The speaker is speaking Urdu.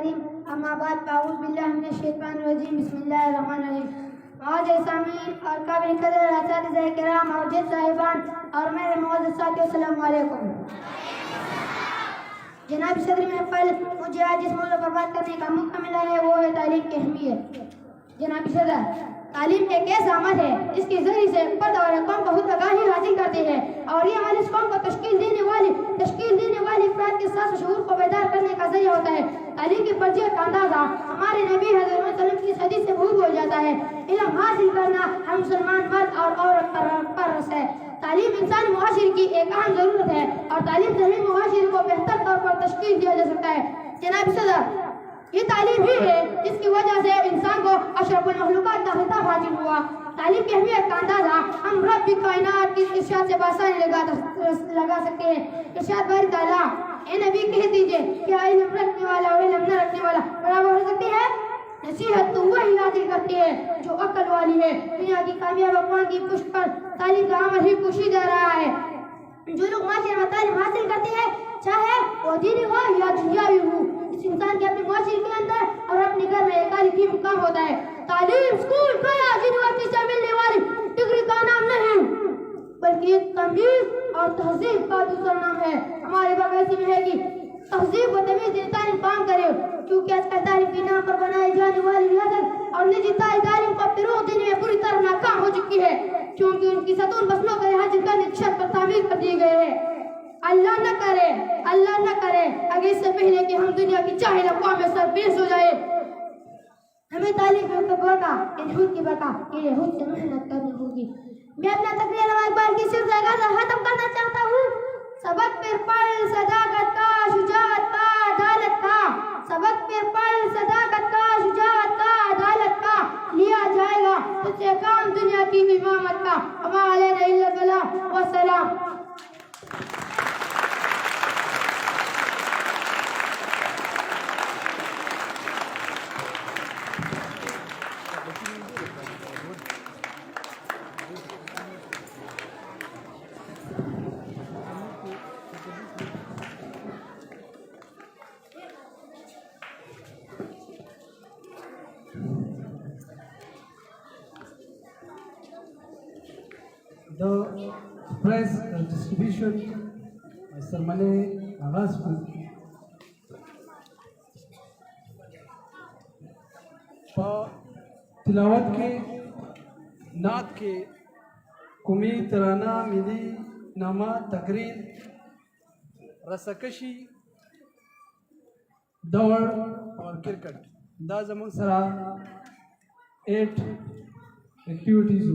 الكريم اما بعد فاعوذ باللہ من الشیطان الرجیم بسم اللہ الرحمن الرحیم آج سامعین اور قابل قدر اساتذہ کرام اور جد صاحبان اور میرے معزز ساتھیو السلام علیکم. جناب صدر محفل مجھے آج اس موضوع پر بات کرنے کا موقع ملا ہے وہ ہے تعلیم کی اہمیت. جناب صدر تعلیم ایک ایسا عمل ہے اس کے ذریعے سے فرد اور قوم بہت آگاہی حاصل کرتے ہیں اور یہ عمل اس قوم کو تشکیل دینے والی افراد کے ساتھ شعور کو بیدار کرنے کا ذریعہ ہوتا ہے. تعلیم کی فرضیت کا اندازہ ہمارے نبی حضرت صلی اللہ علیہ وسلم کی حدیث سے بھول ہو جاتا ہے. علم حاصل کرنا ہم مسلمان مرد اور عورت پر فرض ہے. تعلیم انسانی معاشرے کی ایک اہم ضرورت ہے اور تعلیم سے ہی معاشرے کو بہتر طور پر تشکیل دیا جا سکتا ہے. جناب صدر یہ تعلیم ہی ہے جس کی وجہ سے انسان کو اشرف المخلوقات کا خطاب حاصل ہوا. تعلیم کی اہمیت کا اندازہ ہم رب کائنات کی ارشاد سے بآسانی لگا سکتے ہیں. ارشاد باری تعالیٰ اے نبی کہہ دیجئے کیا علم رکھنے والا اور علم نہ رکھنے والا برابر ہو سکتے ہیں؟ نصیحت تو وہی حاصل کرتی ہے جو عقل والی ہے. دنیا کی کامیاب اقوام کی پشت پر تعلیم کا عمل ہی پوشیدہ رہا ہے. جو لوگ معاشرے میں تعلیم حاصل کرتے ہیں چاہے وہ دینی ہو یا دنیاوی ہو اس انسان کے اپنے معاشرے کے اندر اور اپنے گھر میں ایک عالی مقام ہوتا ہے. تعلیم اسکول کالج یونیورسٹی سے ملنے والی ڈگری کا نام نہیں بلکہ تمیز اور تہذیب کا دوسرا نام ہے. ہمارے باب ایسی میں ہے کہ تہذیب و تمیز دینی تعلیم کام کرے کیونکہ آج کل تعلیم کے نام پر بنائی جانے والی ریاست اور نجی تعلیم کو فروغ دینے میں پوری طرح ناکام ہو چکی ہے کیونکہ ان کی ستون فصلوں کا لحاظ کرنے کی چھت پر تعمیر کر دی گئے ہیں. اللہ نہ کرے اگر اس سے پہلے کہ ہم دنیا کی جاہل اقوام میں سربیس ہو جائے ہمیں تعلیم کی برکہ یہود کی برکہ کہ یہود سے محنت کرنی ہوگی. میں اپنا تقریر اقبال کی سلسلہ ختم کرنا چاہتا ہوں. سبق پر پڑھ صداقت کا شجاعت کا عدالت کا سبق پر پڑھ صداقت کا شجاعت کا عدالت کا لیا جائے گا تجھ سے کام دنیا کی امامت کا. وما علینا الا البلاغ والسلام. The prize distribution سرمنے آغاز کو تلاوت کے نعت کے قومی ترانہ ملی نامہ تقریر رسکشی دوڑ اور کرکٹ دا زمون سرا 8 ایکٹیویٹیز